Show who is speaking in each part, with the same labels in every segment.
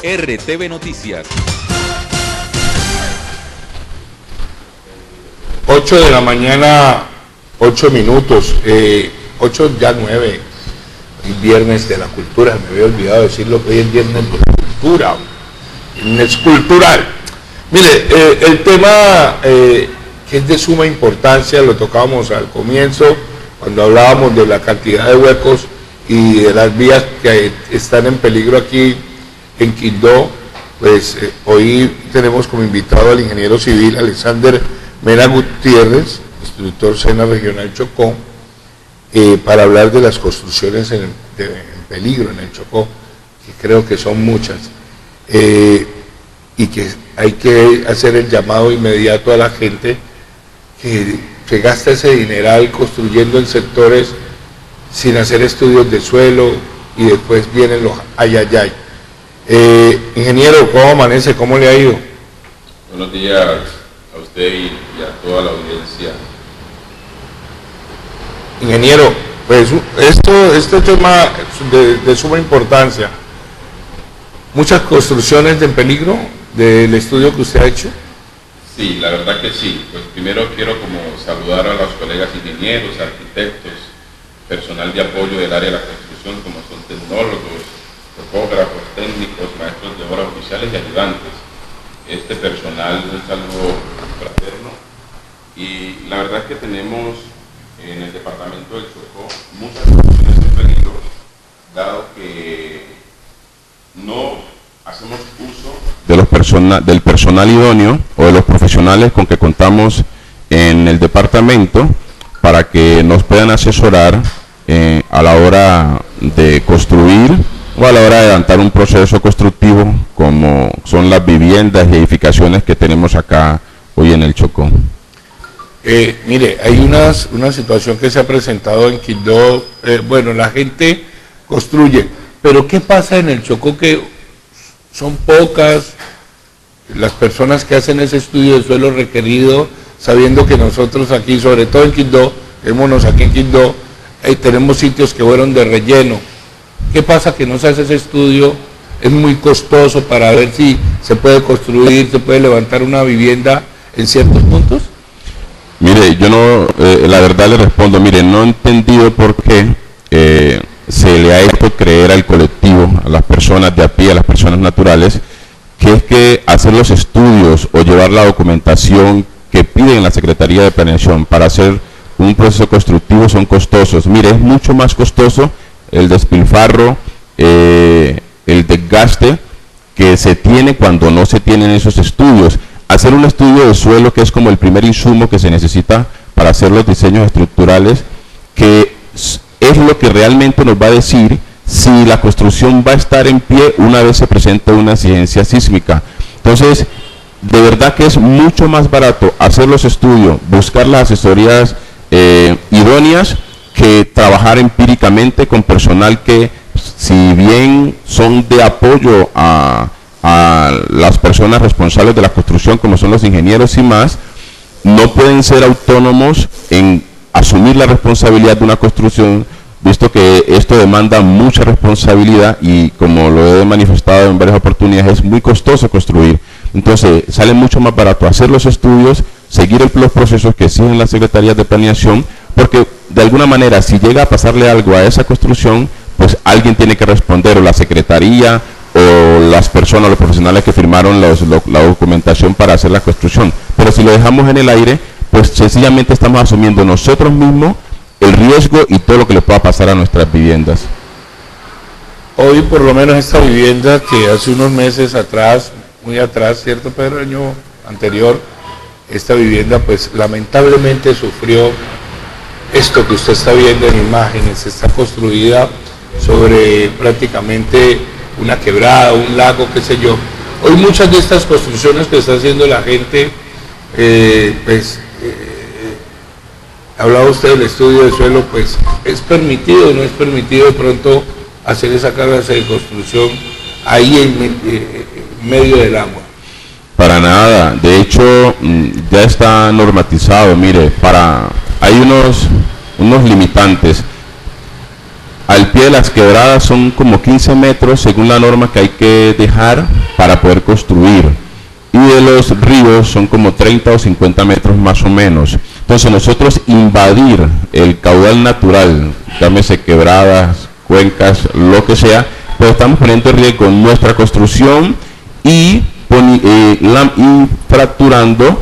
Speaker 1: RTV Noticias.
Speaker 2: 8 de la mañana, 8 minutos, 8 ya 9, el viernes de la cultura, me había olvidado decirlo, que hoy es viernes de cultura, viernes cultural. Mire, el tema que es de suma importancia, lo tocábamos al comienzo, cuando hablábamos de la cantidad de huecos y de las vías que están en peligro aquí en Quindó, pues hoy tenemos como invitado al ingeniero civil Alexander Mena Gutiérrez, instructor SENA Regional Chocó, para hablar de las construcciones en peligro en el Chocó, que creo que son muchas, y que hay que hacer el llamado inmediato a la gente que gasta ese dineral construyendo en sectores sin hacer estudios de suelo y después vienen los ayayay. Ingeniero, ¿cómo amanece? ¿Cómo le ha ido?
Speaker 3: Buenos días a usted y a toda la audiencia.
Speaker 2: Ingeniero, pues este tema de suma importancia. ¿Muchas construcciones en peligro del estudio que usted ha hecho?
Speaker 3: Sí, la verdad que sí. Pues primero quiero como saludar a los colegas ingenieros, arquitectos, personal de apoyo del área de la construcción, como son tecnólogos, topógrafos, técnicos, maestros de obra oficiales y ayudantes. Este personal, un saludo fraterno. Y la verdad es que tenemos en el departamento del Chocó muchas construcciones en peligro, dado que no hacemos uso del personal idóneo o de los profesionales con que contamos en el departamento para que nos puedan asesorar a la hora de construir o a la hora de adelantar un proceso constructivo como son las viviendas y edificaciones que tenemos acá hoy en el Chocó.
Speaker 2: Mire, hay una situación que se ha presentado en Quindó, bueno, la gente construye, pero ¿qué pasa en el Chocó? Que son pocas las personas que hacen ese estudio de suelo requerido, sabiendo que nosotros aquí, sobre todo en Quindó, vémonos aquí en Quindó, tenemos sitios que fueron de relleno. ¿Qué pasa? Que no se hace ese estudio, es muy costoso para ver si se puede construir, se puede levantar una vivienda en ciertos puntos.
Speaker 3: Mire, yo no, la verdad le respondo, mire, no he entendido por qué se le ha hecho creer al colectivo, a las personas de a pie, a las personas naturales, que es que hacer los estudios o llevar la documentación que piden la Secretaría de Planeación para hacer un proceso constructivo son costosos. Mire, es mucho más costoso el despilfarro, el desgaste que se tiene cuando no se tienen esos estudios. Hacer un estudio de suelo, que es como el primer insumo que se necesita para hacer los diseños estructurales, que es lo que realmente nos va a decir si la construcción va a estar en pie una vez se presente una incidencia sísmica. Entonces, de verdad que es mucho más barato hacer los estudios, buscar las asesorías idóneas, que trabajar empíricamente con personal que, si bien son de apoyo a las personas responsables de la construcción, como son los ingenieros y más, no pueden ser autónomos en asumir la responsabilidad de una construcción, visto que esto demanda mucha responsabilidad y, como lo he manifestado en varias oportunidades, es muy costoso construir. Entonces sale mucho más barato hacer los estudios, seguir los procesos que exigen las secretarías de planeación, porque de alguna manera, si llega a pasarle algo a esa construcción, pues alguien tiene que responder, o la secretaría o las personas, los profesionales que firmaron la documentación para hacer la construcción. Pero si lo dejamos en el aire, pues sencillamente estamos asumiendo nosotros mismos el riesgo y todo lo que le pueda pasar a nuestras viviendas.
Speaker 2: Hoy, por lo menos, esta vivienda que hace unos meses atrás, muy atrás, ¿cierto, Pedro? El año anterior, esta vivienda pues lamentablemente sufrió esto que usted está viendo en imágenes. Está construida sobre prácticamente una quebrada, un lago, qué sé yo. Hoy muchas de estas construcciones que está haciendo la gente, hablaba usted del estudio de suelo, pues es permitido, no es permitido de pronto hacer esa carga de construcción ahí en medio del agua.
Speaker 3: Para nada, de hecho ya está normatizado. Mire, hay unos limitantes. al pie de las quebradas son como 15 metros según la norma que hay que dejar para poder construir. Y de los ríos son como 30 o 50 metros más o menos. Entonces nosotros invadir el caudal natural, llámese quebradas, cuencas, lo que sea, pues estamos poniendo en riesgo nuestra construcción y fracturando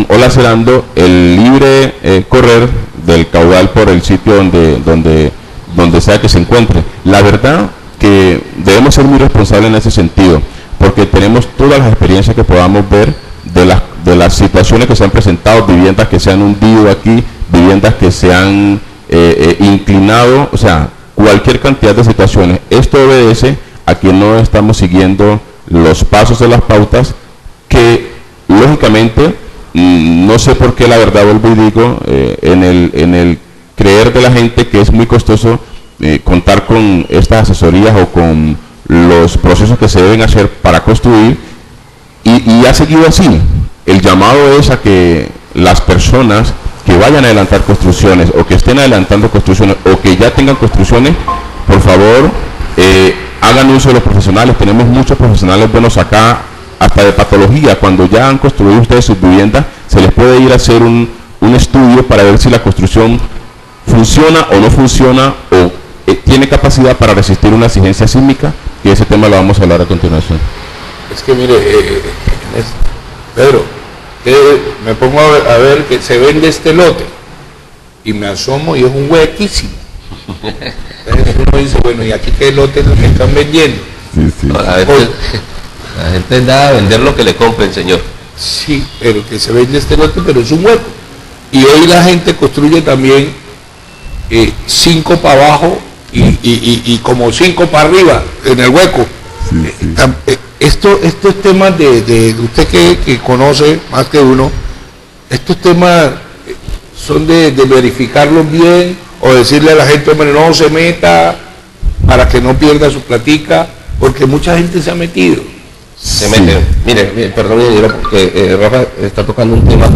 Speaker 3: o lacerando el libre correr del caudal por el sitio donde sea que se encuentre. La verdad que debemos ser muy responsables en ese sentido, porque tenemos todas las experiencias que podamos ver de las situaciones que se han presentado, viviendas que se han hundido aquí, viviendas que se han inclinado, o sea, cualquier cantidad de situaciones. Esto obedece a que no estamos siguiendo los pasos de las pautas que, lógicamente, no sé por qué, la verdad, vuelvo y digo, en el creer de la gente que es muy costoso contar con estas asesorías o con los procesos que se deben hacer para construir, y ha seguido así. El llamado es a que las personas que vayan a adelantar construcciones o que estén adelantando construcciones o que ya tengan construcciones, por favor, hagan uso de los profesionales. Tenemos muchos profesionales buenos acá, hasta de patología. Cuando ya han construido ustedes sus viviendas, se les puede ir a hacer un estudio para ver si la construcción funciona o no funciona, o tiene capacidad para resistir una exigencia sísmica, y ese tema lo vamos a hablar a continuación.
Speaker 2: Es que mire, Pedro, me pongo a ver que se vende este lote y me asomo y es un huequísimo. Entonces uno dice, bueno, ¿y aquí qué lote es lo que están vendiendo?
Speaker 3: Sí, sí.
Speaker 1: No, la gente da a vender lo que le compren, señor.
Speaker 2: Sí, pero que se vende este lote, pero es un hueco. Y hoy la gente construye también 5 para abajo y como 5 para arriba en el hueco.
Speaker 3: Sí, sí.
Speaker 2: Estos temas de usted que conoce más que uno, estos temas son de verificarlos bien, o decirle a la gente, hombre, no se meta para que no pierda su platica, porque mucha gente se ha metido.
Speaker 1: Se mete. Mire, perdón, ingeniero, porque Rafa está tocando un tema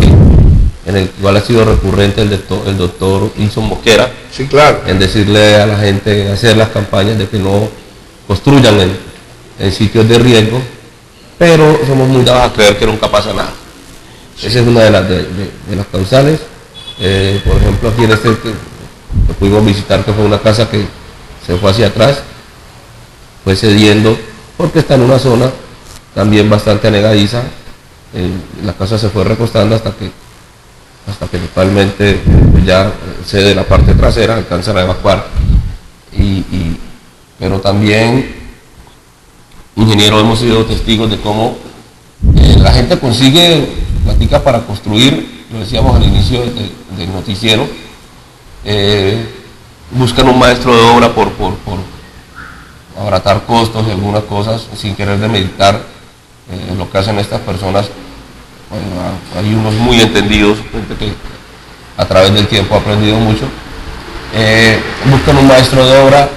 Speaker 1: en el cual ha sido recurrente el doctor Wilson Mosquera.
Speaker 2: Sí, claro.
Speaker 1: En decirle a la gente, hacer las campañas de que no construyan en sitios de riesgo, pero somos muy dados a creer que nunca pasa nada. Sí. Esa es una de las causales. Por ejemplo, aquí en que pudimos visitar, que fue una casa que se fue hacia atrás, fue cediendo, porque está en una zona también bastante anegadiza. La casa se fue recostando hasta que totalmente ya cede la parte trasera, alcanzan a evacuar. Pero también, ingeniero, hemos sido testigos de cómo la gente consigue platica para construir, lo decíamos al inicio del noticiero, buscan un maestro de obra por abaratar costos y algunas cosas sin querer demeritar lo que hacen estas personas. Bueno, hay unos muy entendidos, gente que a través del tiempo ha aprendido mucho. Buscan un maestro de obra,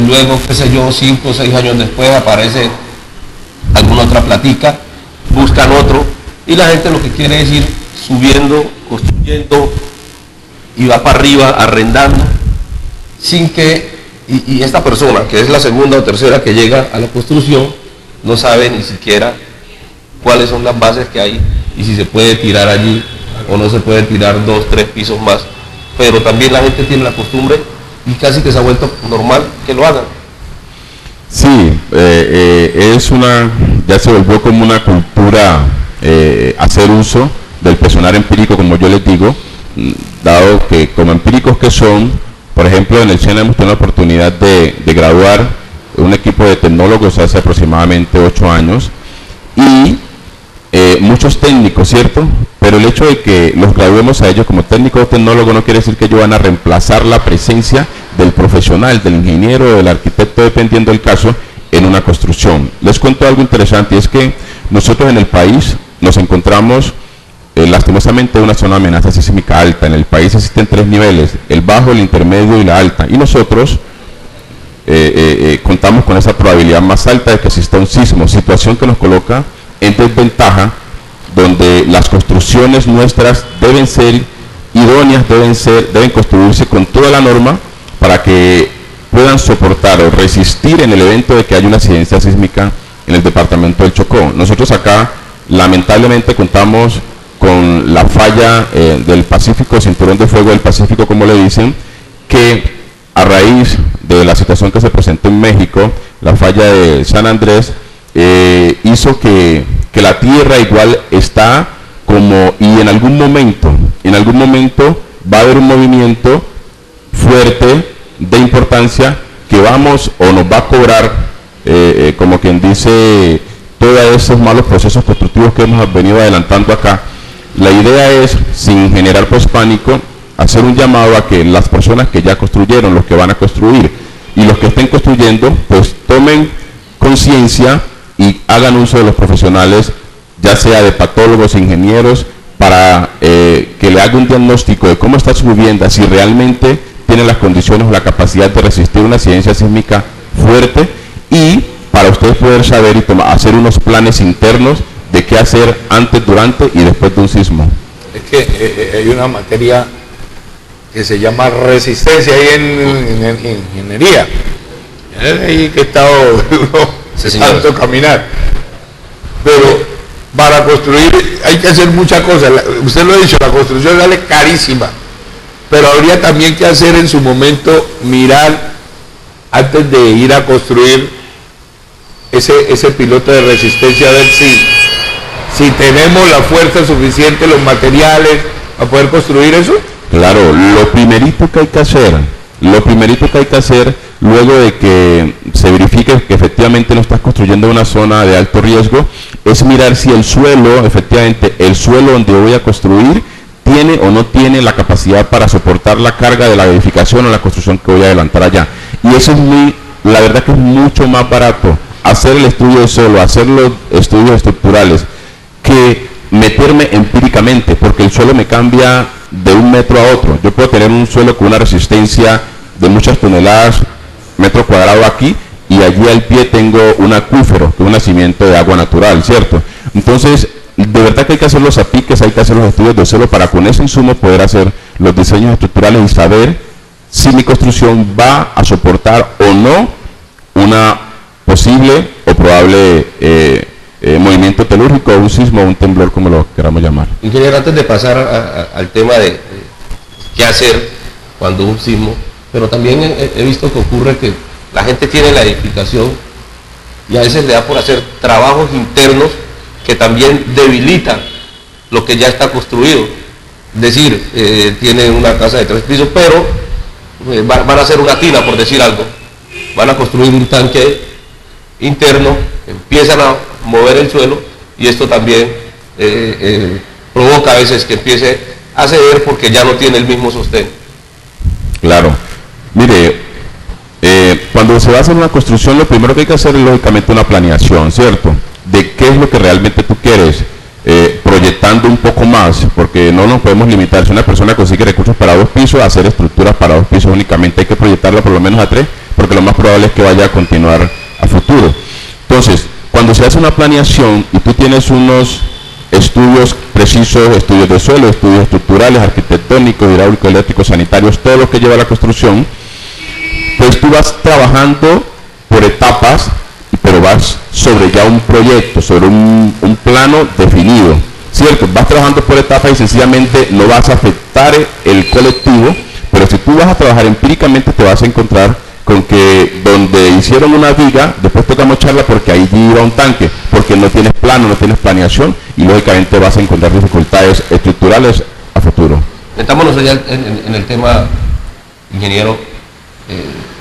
Speaker 1: luego, qué sé yo, 5 o 6 años después aparece alguna otra platica, buscan otro, y la gente lo que quiere es ir subiendo, construyendo, y va para arriba arrendando, sin que, y esta persona, que es la segunda o tercera que llega a la construcción, no sabe ni siquiera cuáles son las bases que hay y si se puede tirar allí o no se puede tirar 2, 3 pisos más. Pero también la gente tiene la costumbre, y casi que se ha vuelto normal que lo hagan.
Speaker 3: Sí, ya se volvió como una cultura hacer uso del personal empírico, como yo les digo, dado que como empíricos que son, por ejemplo, en el SENA hemos tenido la oportunidad de graduar un equipo de tecnólogos hace aproximadamente 8 años, y muchos técnicos, ¿cierto? Pero el hecho de que los graduemos a ellos como técnicos o tecnólogos no quiere decir que ellos van a reemplazar la presencia del profesional, del ingeniero o del arquitecto, dependiendo del caso, en una construcción. Les cuento algo interesante, y es que nosotros en el país nos encontramos lastimosamente en una zona de amenaza sísmica alta. En el país existen 3 niveles, el bajo, el intermedio y la alta, y nosotros contamos con esa probabilidad más alta de que exista un sismo, situación que nos coloca en desventaja, donde las construcciones nuestras deben ser idóneas, deben construirse con toda la norma para que puedan soportar o resistir en el evento de que haya una incidencia sísmica en el departamento del Chocó. Nosotros acá lamentablemente contamos con la falla del Pacífico, cinturón de fuego del Pacífico como le dicen, que a raíz de la situación que se presentó en México, la falla de San Andrés, hizo que la tierra igual está como, y en algún momento va a haber un movimiento fuerte de importancia que vamos o nos va a cobrar, como quien dice, todos esos malos procesos constructivos que hemos venido adelantando acá. La idea es, sin generar pues pánico, hacer un llamado a que las personas que ya construyeron, los que van a construir y los que estén construyendo, pues tomen conciencia y hagan uso de los profesionales, ya sea de patólogos, ingenieros, para que le haga un diagnóstico de cómo está su vivienda, si realmente tiene las condiciones o la capacidad de resistir una incidencia sísmica fuerte, y para ustedes poder saber y hacer unos planes internos de qué hacer antes, durante y después de un sismo.
Speaker 2: Es que hay una materia que se llama resistencia ahí en ingeniería. Ahí que he estado tanto caminar. Pero para construir hay que hacer muchas cosas. Usted lo ha dicho, la construcción sale carísima. Pero habría también que hacer en su momento, mirar antes de ir a construir ese piloto de resistencia, a ver si tenemos la fuerza suficiente, los materiales para poder construir eso.
Speaker 3: Claro, lo primerito que hay que hacer, luego de que se verifique que efectivamente no estás construyendo una zona de alto riesgo, es mirar si el suelo, efectivamente, el suelo donde voy a construir, tiene o no tiene la capacidad para soportar la carga de la edificación o la construcción que voy a adelantar allá. Y eso es la verdad que es mucho más barato hacer el estudio de suelo, hacer los estudios estructurales, que meterme empíricamente, porque el suelo me cambia de un metro a otro. Yo puedo tener un suelo con una resistencia de muchas toneladas metro cuadrado aquí, y allí al pie tengo un acuífero, que es un nacimiento de agua natural, ¿cierto? Entonces, de verdad que hay que hacer los apiques, hay que hacer los estudios de suelo para con ese insumo poder hacer los diseños estructurales y saber si mi construcción va a soportar o no una posible o probable movimiento telúrico, un sismo o un temblor, como lo queramos llamar.
Speaker 1: Ingeniero, antes de pasar al tema de qué hacer cuando un sismo, pero también he visto que ocurre que la gente tiene la edificación y a veces le da por hacer trabajos internos que también debilitan lo que ya está construido. Es decir, tiene una casa de 3 pisos, pero van a hacer una tina, por decir algo. Van a construir un tanque interno, empiezan a mover el suelo, y esto también provoca a veces que empiece a ceder porque ya no tiene el mismo sostén.
Speaker 3: Claro. Mire, cuando se va a hacer una construcción, lo primero que hay que hacer es lógicamente una planeación, ¿cierto? De qué es lo que realmente tú quieres, proyectando un poco más, porque no nos podemos limitar. Si una persona consigue recursos para 2 pisos, hacer estructuras para 2 pisos únicamente, hay que proyectarla por lo menos a 3, porque lo más probable es que vaya a continuar a futuro. Entonces, cuando se hace una planeación y tú tienes unos estudios precisos, estudios de suelo, estudios estructurales, arquitectónicos, hidráulicos, eléctricos, sanitarios, todo lo que lleva a la construcción, pues tú vas trabajando por etapas, pero vas sobre ya un proyecto, sobre un plano definido, ¿cierto? Vas trabajando por etapas y sencillamente no vas a afectar el colectivo, pero si tú vas a trabajar empíricamente te vas a encontrar con que donde hicieron una viga, después toca mocharla porque ahí iba un tanque, porque no tienes plano, no tienes planeación, y lógicamente vas a encontrar dificultades estructurales a futuro.
Speaker 1: Metámonos allá en el tema, ingeniero,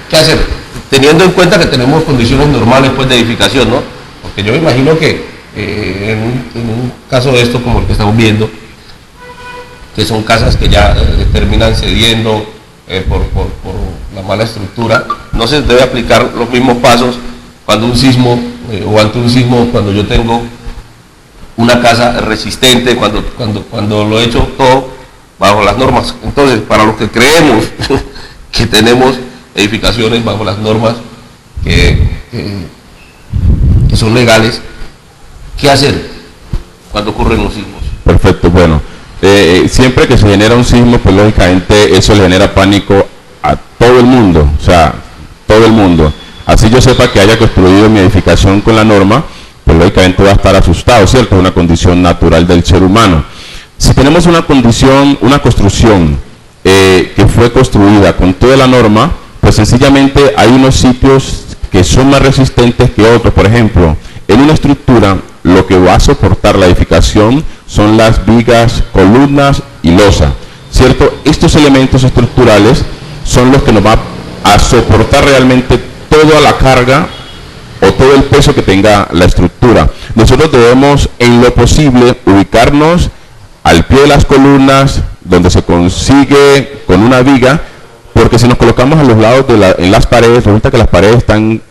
Speaker 1: ¿qué hacer? Teniendo en cuenta que tenemos condiciones normales pues, de edificación, ¿no? Porque yo me imagino que en un caso de esto como el que estamos viendo, que son casas que ya terminan cediendo por la mala estructura, no se debe aplicar los mismos pasos cuando un sismo o ante un sismo, cuando yo tengo una casa resistente, cuando lo he hecho todo bajo las normas. Entonces, para los que creemos que tenemos edificaciones bajo las normas que son legales, ¿qué hacer cuando ocurren los sismos?
Speaker 3: Perfecto, bueno, siempre que se genera un sismo, pues lógicamente eso le genera pánico a todo el mundo. O sea, todo el mundo. Así yo sepa que haya construido mi edificación con la norma, pues lógicamente va a estar asustado, ¿cierto? Es una condición natural del ser humano. Si tenemos una construcción que fue construida con toda la norma, pues sencillamente hay unos sitios que son más resistentes que otros. Por ejemplo, en una estructura lo que va a soportar la edificación son las vigas, columnas y losa, ¿cierto? Estos elementos estructurales son los que nos van a soportar realmente toda la carga o todo el peso que tenga la estructura. Nosotros debemos, en lo posible, ubicarnos al pie de las columnas, donde se consigue con una viga, porque si nos colocamos a los lados en las paredes, resulta que las paredes están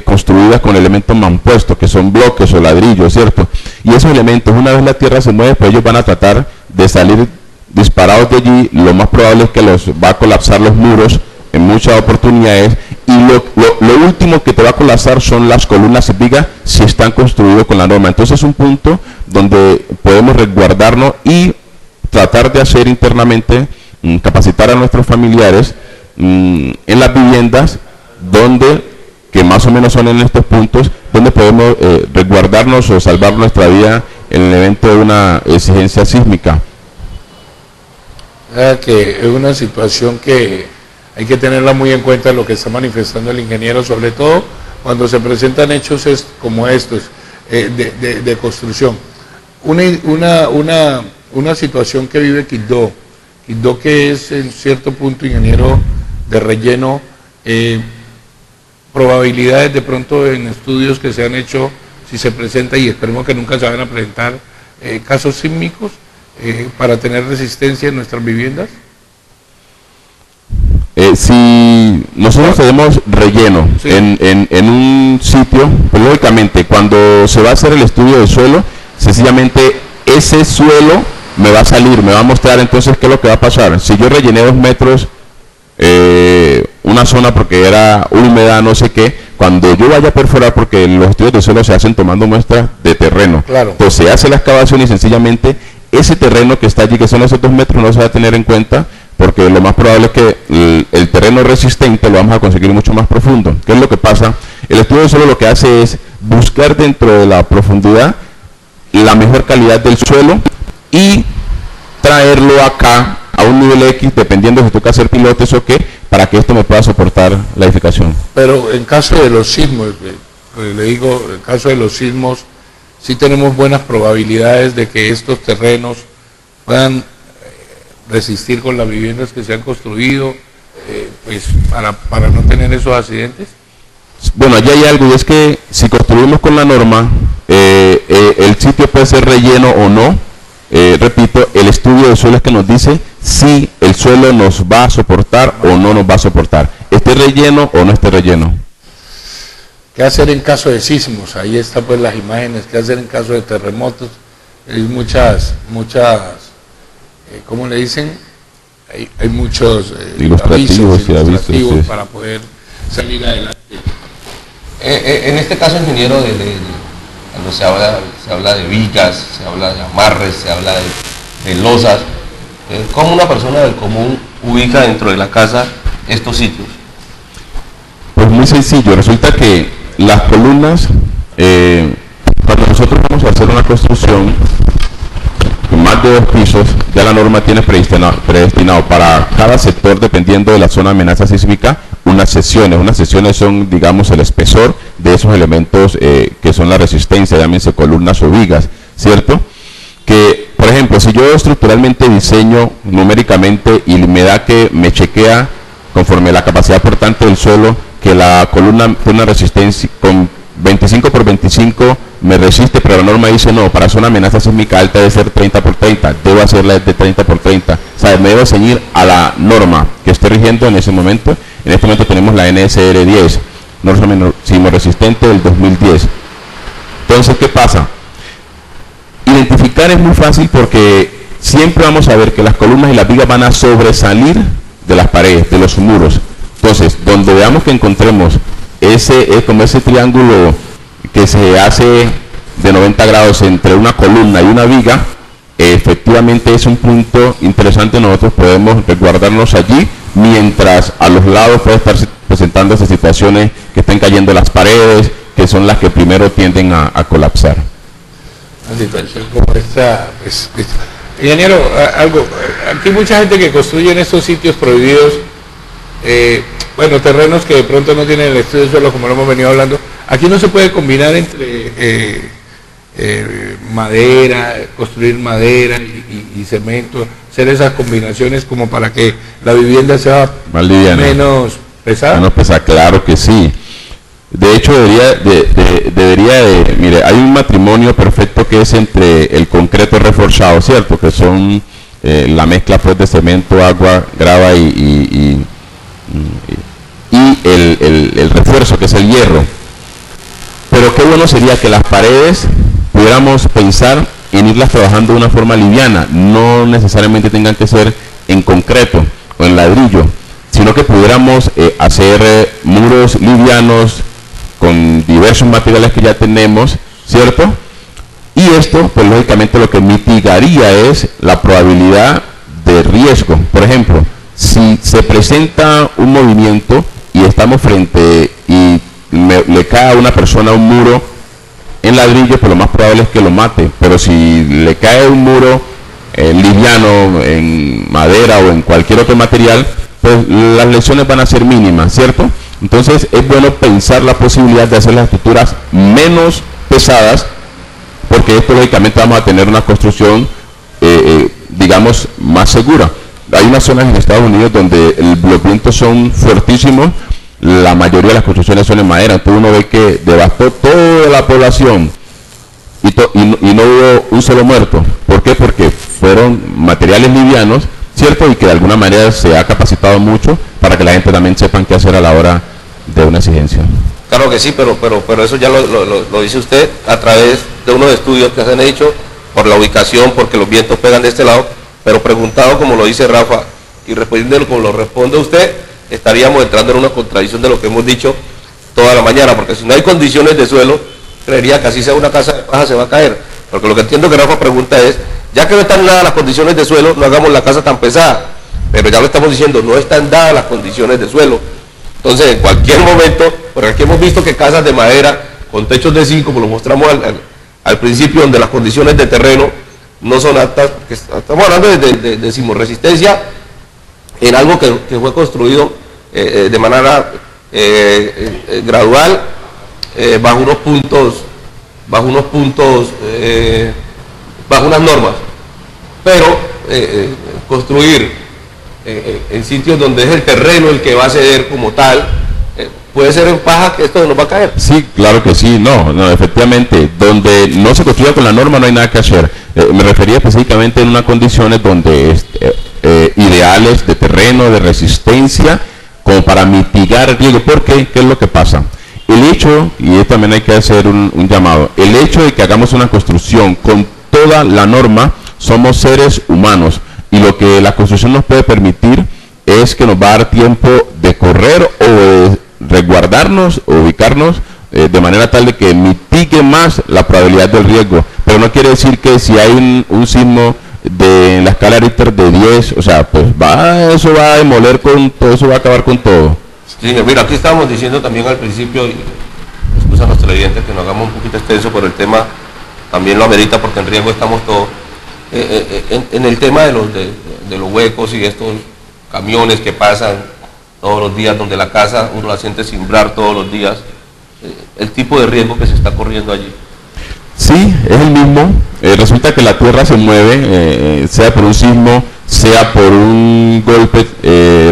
Speaker 3: construidas con elementos mampuestos, que son bloques o ladrillos, ¿cierto? Y esos elementos, una vez la tierra se mueve, pues ellos van a tratar de salir disparados de allí. Lo más probable es que los va a colapsar los muros en muchas oportunidades, y lo último que te va a colapsar son las columnas y vigas si están construidos con la norma. Entonces es un punto donde podemos resguardarnos y tratar de hacer internamente, capacitar a nuestros familiares en las viviendas que más o menos son en estos puntos, donde podemos resguardarnos o salvar nuestra vida en el evento de una exigencia sísmica.
Speaker 2: Que es una situación que hay que tenerla muy en cuenta, lo que está manifestando el ingeniero, sobre todo cuando se presentan hechos como estos de construcción. Una situación que vive Quibdó, que es en cierto punto, ingeniero, de relleno, probabilidades de pronto en estudios que se han hecho, si se presenta, y esperemos que nunca se vayan a presentar casos sísmicos, para tener resistencia en nuestras viviendas.
Speaker 3: Si nosotros tenemos relleno, sí, en un sitio, pues lógicamente cuando se va a hacer el estudio del suelo, sencillamente ese suelo me va a mostrar entonces qué es lo que va a pasar. Si yo rellené 2 metros una zona porque era húmeda, no sé qué, cuando yo vaya a perforar, porque los estudios de suelo se hacen tomando muestras de terreno,
Speaker 2: claro,
Speaker 3: entonces se hace la excavación y sencillamente ese terreno que está allí, que son esos 2 metros, no se va a tener en cuenta, porque lo más probable es que el terreno resistente lo vamos a conseguir mucho más profundo. ¿Qué es lo que pasa? El estudio de suelo lo que hace es buscar dentro de la profundidad la mejor calidad del suelo y traerlo acá a un nivel X, dependiendo si toca hacer pilotes o qué, para que esto me pueda soportar la edificación.
Speaker 2: Pero en caso de los sismos, le digo, en caso de los sismos, sí tenemos buenas probabilidades de que estos terrenos puedan resistir con las viviendas que se han construido, pues para no tener esos accidentes.
Speaker 3: Bueno, allí hay algo, y es que si construimos con la norma, el sitio puede ser relleno o no. Repito, el estudio de suelo es que nos dice si el suelo nos va a soportar o no nos va a soportar, esté relleno o no esté relleno.
Speaker 2: ¿Qué hacer en caso de sismos? Ahí están pues las imágenes. ¿Qué hacer en caso de terremotos? Hay muchas, ¿cómo le dicen? Hay muchos
Speaker 3: ilustrativos
Speaker 2: sí,
Speaker 3: sí,
Speaker 2: para poder salir adelante.
Speaker 1: En este caso, ingeniero, cuando se habla de vigas, se habla de amarres, se habla de losas, ¿cómo una persona del común ubica dentro de la casa estos sitios?
Speaker 3: Pues muy sencillo, resulta que las columnas, cuando nosotros vamos a hacer una construcción con más de 2 pisos, ya la norma tiene predestinado para cada sector, dependiendo de la zona de amenaza sísmica, unas secciones son, digamos, el espesor de esos elementos que son la resistencia, llámense columnas o vigas, ¿cierto? Que, por ejemplo, si yo estructuralmente diseño numéricamente y me da que me chequea conforme la capacidad portante del suelo, que la columna tiene una resistencia con 25 por 25 me resiste, pero la norma dice no, para zona amenaza sísmica alta debe ser 30 por 30, debo hacerla de 30 por 30, o sea, me debo ceñir a la norma que esté rigiendo en ese momento. En este momento tenemos la NSR 10, norma sismoresistente del 2010. Entonces, ¿qué pasa? Identificar es muy fácil porque siempre vamos a ver que las columnas y las vigas van a sobresalir de las paredes, de los muros. Entonces, donde veamos que encontremos como ese triángulo que se hace de 90 grados entre una columna y una viga, efectivamente es un punto interesante. Nosotros podemos resguardarnos allí mientras a los lados puede estar presentándose situaciones que estén cayendo las paredes, que son las que primero tienden a colapsar.
Speaker 2: Una situación como esta, ingeniero, aquí hay mucha gente que construye en estos sitios prohibidos, bueno, terrenos que de pronto no tienen el estudio de suelo, como lo hemos venido hablando. Aquí no se puede combinar entre madera, construir madera y cemento, hacer esas combinaciones como para que la vivienda sea
Speaker 3: más liviana,
Speaker 2: menos pesada.
Speaker 3: Menos pesada, claro que sí. De hecho, mire, hay un matrimonio perfecto que es entre el concreto reforzado, ¿cierto? Que son la mezcla pues de cemento, agua, grava y el refuerzo, que es el hierro. Pero qué bueno sería que las paredes pudiéramos pensar en irlas trabajando de una forma liviana, no necesariamente tengan que ser en concreto o en ladrillo, sino que pudiéramos hacer muros livianos con diversos materiales que ya tenemos, ¿cierto? Y esto, pues lógicamente lo que mitigaría es la probabilidad de riesgo. Por ejemplo, si se presenta un movimiento y estamos frente y le cae a una persona un muro en ladrillo, pues lo más probable es que lo mate. Pero si le cae un muro liviano en madera o en cualquier otro material, pues las lesiones van a ser mínimas, ¿cierto? Entonces es bueno pensar la posibilidad de hacer las estructuras menos pesadas, porque esto lógicamente vamos a tener una construcción, digamos, más segura. Hay unas zonas en Estados Unidos donde los vientos son fuertísimos, la mayoría de las construcciones son en madera, entonces uno ve que devastó toda la población y no hubo un solo muerto. ¿Por qué? Porque fueron materiales livianos, ¿cierto? Y que de alguna manera se ha capacitado mucho para que la gente también sepan qué hacer a la hora de una exigencia.
Speaker 1: Claro que sí, pero eso ya lo dice usted a través de unos estudios que se han hecho por la ubicación, porque los vientos pegan de este lado, pero preguntado como lo dice Rafa y respondiendo como lo responde usted, estaríamos entrando en una contradicción de lo que hemos dicho toda la mañana, porque si no hay condiciones de suelo, creería que así sea una casa de paja se va a caer, porque lo que entiendo que Rafa pregunta es, ya que no están dadas las condiciones de suelo, no hagamos la casa tan pesada, pero ya lo estamos diciendo, no están dadas las condiciones de suelo. Entonces, en cualquier momento, porque aquí hemos visto que casas de madera con techos de zinc, como lo mostramos al principio, donde las condiciones de terreno no son aptas, porque estamos hablando de sismoresistencia en algo que fue construido de manera gradual, bajo unos unas normas, pero construir en sitios donde es el terreno el que va a ceder como tal, puede ser en paja que esto nos va a caer.
Speaker 3: Sí, claro que sí, no, efectivamente, donde no se construya con la norma no hay nada que hacer. Me refería específicamente en unas condiciones donde ideales de terreno, de resistencia, como para mitigar el riesgo. Porque, ¿qué es lo que pasa? El hecho, y esto también hay que hacer un llamado, el hecho de que hagamos una construcción con toda la norma, somos seres humanos, y lo que la construcción nos puede permitir es que nos va a dar tiempo de correr o de resguardarnos o ubicarnos de manera tal de que mitigue más la probabilidad del riesgo. Pero no quiere decir que si hay un sismo de la escala Richter de 10, o sea, pues eso va a demoler con todo, eso va a acabar con todo.
Speaker 1: Sí, mira, aquí estábamos diciendo también al principio, y excusa a los televidentes que nos hagamos un poquito extenso, pero el tema también lo amerita porque en riesgo estamos todos. En el tema de los huecos y estos camiones que pasan todos los días, donde la casa uno la siente cimbrar todos los días, el tipo de riesgo que se está corriendo allí.
Speaker 3: Sí, es el mismo. Resulta que la tierra se mueve, sea por un sismo, sea por un golpe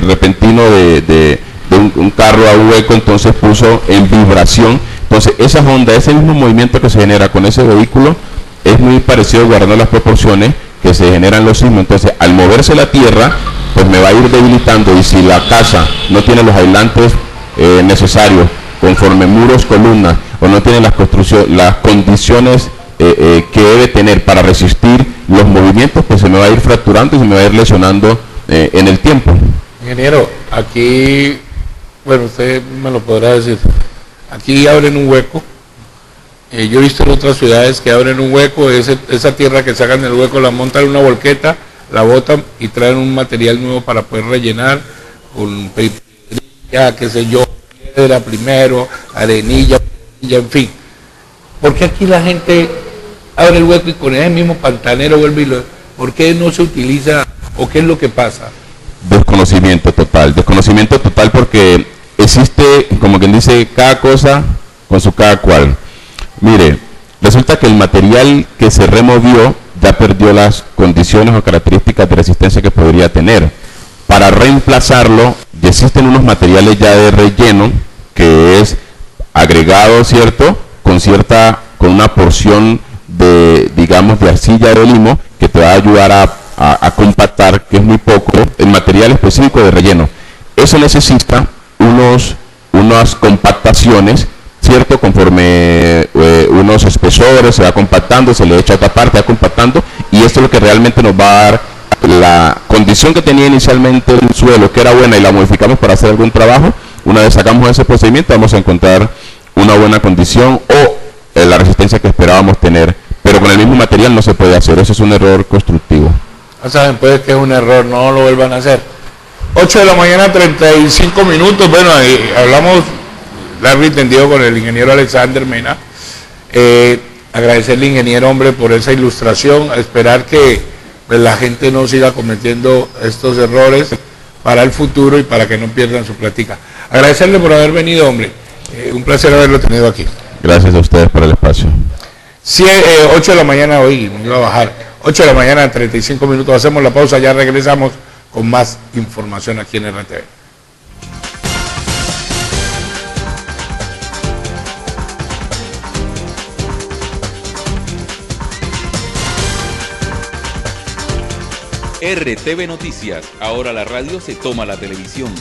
Speaker 3: repentino de un carro a un hueco, entonces puso en vibración. Entonces esa onda, ese mismo movimiento que se genera con ese vehículo, es muy parecido, guardando las proporciones que se generan los sismos. Entonces al moverse la tierra, pues me va a ir debilitando, y si la casa no tiene los aislantes necesarios, conforme muros, columnas, o no tiene las condiciones que debe tener para resistir los movimientos, pues se me va a ir fracturando y se me va a ir lesionando en el tiempo.
Speaker 2: Ingeniero, aquí, bueno, usted me lo podrá decir, aquí abren un hueco. Yo he visto en otras ciudades que abren un hueco, esa tierra que sacan del hueco la montan en una volqueta, la botan y traen un material nuevo para poder rellenar, con piedrilla, qué sé yo, piedra primero, arenilla, en fin. ¿Por qué aquí la gente abre el hueco y con ese mismo pantanero vuelve y lo... ¿Por qué no se utiliza o qué es lo que pasa?
Speaker 3: Desconocimiento total porque existe, como quien dice, cada cosa con su cada cual. Mire, resulta que el material que se removió ya perdió las condiciones o características de resistencia que podría tener. Para reemplazarlo, ya existen unos materiales ya de relleno, que es agregado, ¿cierto?, con una porción de, digamos, de arcilla de limo, que te va a ayudar a compactar, que es muy poco, el material específico de relleno. Eso necesita unas compactaciones, ¿cierto? Conforme unos espesores, se va compactando, se le echa a otra parte, va compactando, y esto es lo que realmente nos va a dar la condición que tenía inicialmente el suelo, que era buena, y la modificamos para hacer algún trabajo. Una vez sacamos ese procedimiento, vamos a encontrar una buena condición o la resistencia que esperábamos tener, pero con el mismo material no se puede hacer. Eso es un error constructivo.
Speaker 2: Ya saben, puede que es un error, no lo vuelvan a hacer. 8 de la mañana, 35 minutos. Bueno, ahí hablamos largo y tendido con el ingeniero Alexander Mena. Agradecerle, ingeniero, hombre, por esa ilustración. Esperar que pues, la gente no siga cometiendo estos errores para el futuro y para que no pierdan su plática. Agradecerle por haber venido, hombre. Un placer haberlo tenido aquí.
Speaker 3: Gracias a ustedes por el espacio.
Speaker 2: 8 de la mañana hoy, me iba a bajar. 8 de la mañana, 35 minutos. Hacemos la pausa, ya regresamos con más información aquí en RTV.
Speaker 4: RTV Noticias, ahora la radio se toma la televisión.